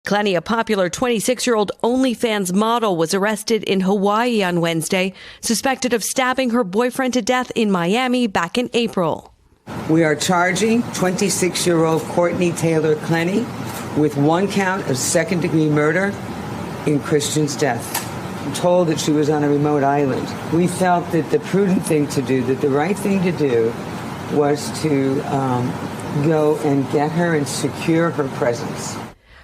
Courtney, a popular 26-year-old OnlyFans model, was arrested in Hawaii on Wednesday, suspected of stabbing her boyfriend to death in Miami back in April. We are charging 26-year-old Courtney Tailor with one count of second-degree murder in Christian's death. I'm told that she was on a remote island. We felt that the prudent thing to do, that the right thing to do, was to go and get her and secure her presence.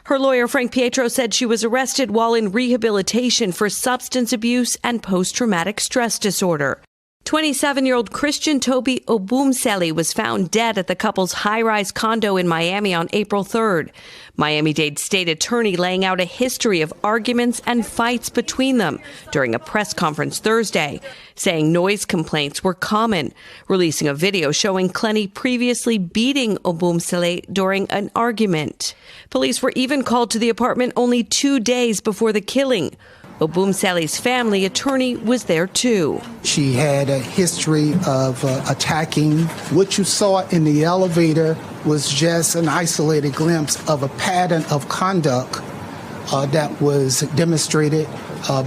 Her lawyer, Frank Pietro, said she was arrested while in rehabilitation for substance abuse and post-traumatic stress disorder. 27-year-old Christian Toby Obumseli was found dead at the couple's high-rise condo in Miami on April 3rd. Miami-Dade state attorney laying out a history of arguments and fights between them during a press conference Thursday, saying noise complaints were common, releasing a video showing Courtney previously beating Obumseli during an argument. Police were even called to the apartment only 2 days before the killing. Obumseli's family attorney was there too. She had a history of attacking. What you saw in the elevator was just an isolated glimpse of a pattern of conduct that was demonstrated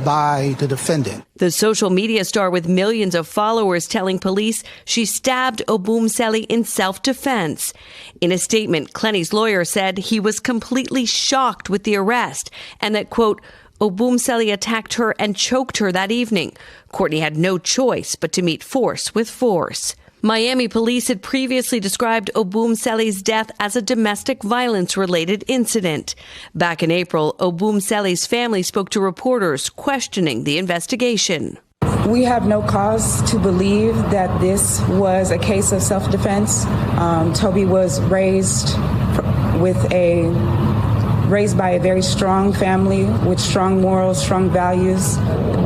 by the defendant. The social media star with millions of followers telling police she stabbed Obumseli in self-defense. In a statement, Courtney's lawyer said he was completely shocked with the arrest and that, quote, Obumseli attacked her and choked her that evening. Courtney had no choice but to meet force with force. Miami police had previously described Obumseli's death as a domestic violence-related incident. Back in April, Obumseli's family spoke to reporters questioning the investigation. We have no cause to believe that this was a case of self-defense. Toby was raised by a very strong family with strong morals, strong values.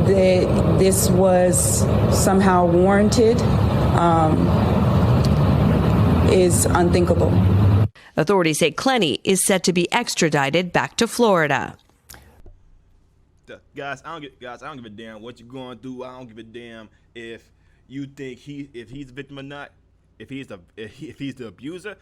This was somehow warranted is unthinkable. Authorities say Courtney is set to be extradited back to Florida. Guys, I don't give a damn what you're going through. I don't give a damn if you think if he's a victim or not. If he's the abuser.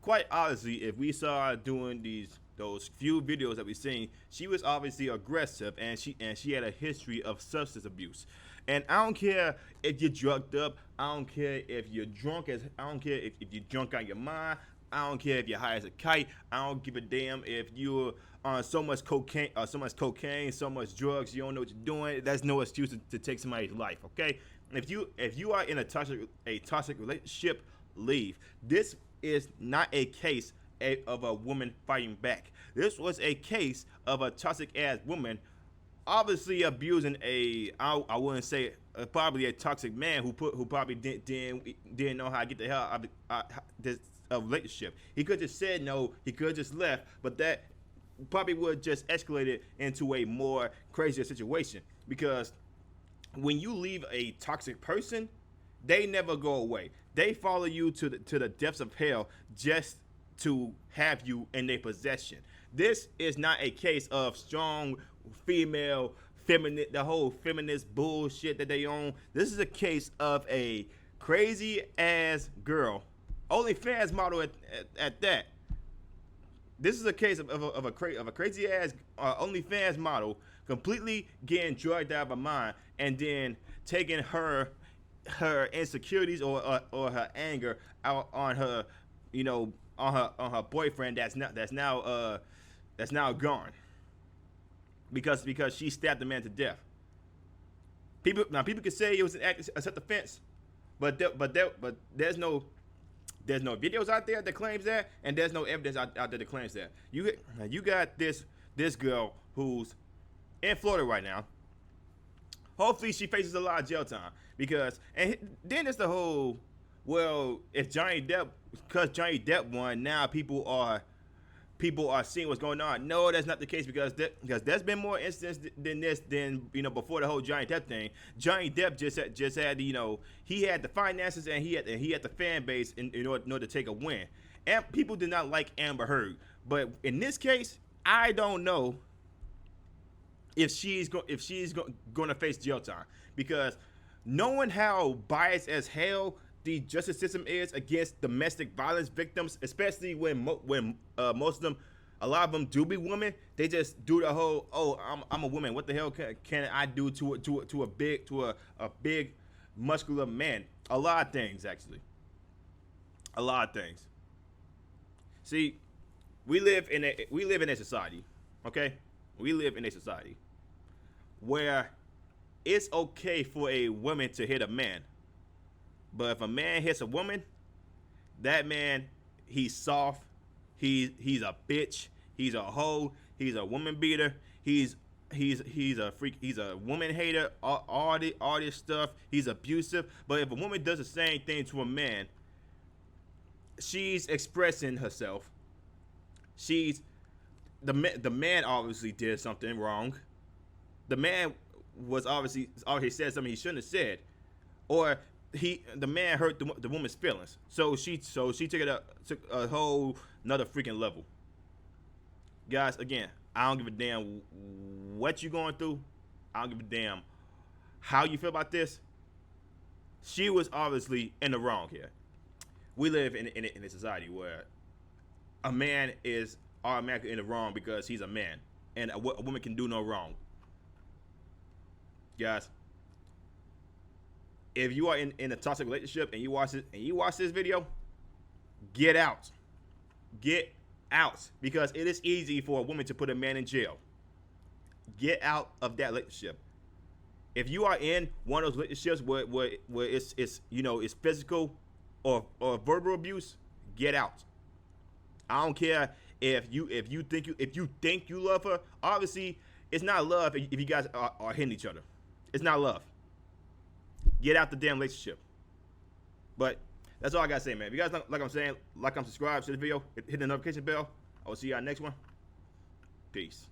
Quite honestly, if we saw her doing those few videos that we've seen, she was obviously aggressive and she had a history of substance abuse. And I don't care if you're drugged up. I don't care if you're drunk. I don't care if you're drunk out of your mind. I don't care if you're high as a kite. I don't give a damn if you're on so much cocaine, so much drugs, you don't know what you're doing. That's no excuse to take somebody's life, okay? If you are in a toxic relationship, leave. This is not a case of a woman fighting back. This was a case of a toxic ass woman obviously abusing I wouldn't say probably a toxic man who probably didn't know how to get the hell out of this relationship. He could have just said no, he could have just left, but that probably would just escalated into a more crazier situation, because when you leave a toxic person, they never go away. They follow you to the depths of hell just to have you in their possession. This is not a case of strong female, the whole feminist bullshit that they own. This is a case of a crazy ass girl, OnlyFans model at that. This is a case of a crazy ass OnlyFans model completely getting drugged out of her mind and then taking her insecurities or her anger out on her, on her boyfriend that's now gone because she stabbed the man to death. People could say it was an act of self-defense, but there's no videos out there that claims that, and there's no evidence out there that claims that. You got this girl who's in Florida right now. Hopefully she faces a lot of jail time, and then it's the whole, well, if because Johnny Depp won, now people are seeing what's going on. No, that's not the case, because there's been more incidents than this before the whole Johnny Depp thing. Johnny Depp just had he had the finances and he had the fan base in order to take a win. And people did not like Amber Heard, but in this case, I don't know if she's going to face jail time, because knowing how biased as hell the justice system is against domestic violence victims, especially when most of them a lot of them do be women. They just do the whole, oh, I'm a woman. What the hell can I do to a big muscular man? A lot of things, actually. A lot of things. See, we live in a society, okay? We live in a society where it's okay for a woman to hit a man, but if a man hits a woman, that man, he's soft. He's a bitch. He's a hoe. He's a woman beater. He's a freak. He's a woman hater. All this stuff. He's abusive. But if a woman does the same thing to a man, she's expressing herself. The man obviously did something wrong. The man was obviously said something he shouldn't have said, or the man hurt the woman's feelings. So she took a whole another freaking level. Guys, again, I don't give a damn what you're going through. I don't give a damn how you feel about this. She was obviously in the wrong here. We live in a society where a man is automatically in the wrong because he's a man, and a woman can do no wrong. Guys, if you are in a toxic relationship and you watch this video, get out. Get out, because it is easy for a woman to put a man in jail. Get out of that relationship. If you are in one of those relationships where it's physical or verbal abuse, get out. I don't care if you think you love her. Obviously, it's not love if you guys are hitting each other. It's not love. Get out the damn relationship. But that's all I gotta say, man. If you guys like I'm saying, like I'm subscribed to the video, hit the notification bell. I will see y'all next one. Peace.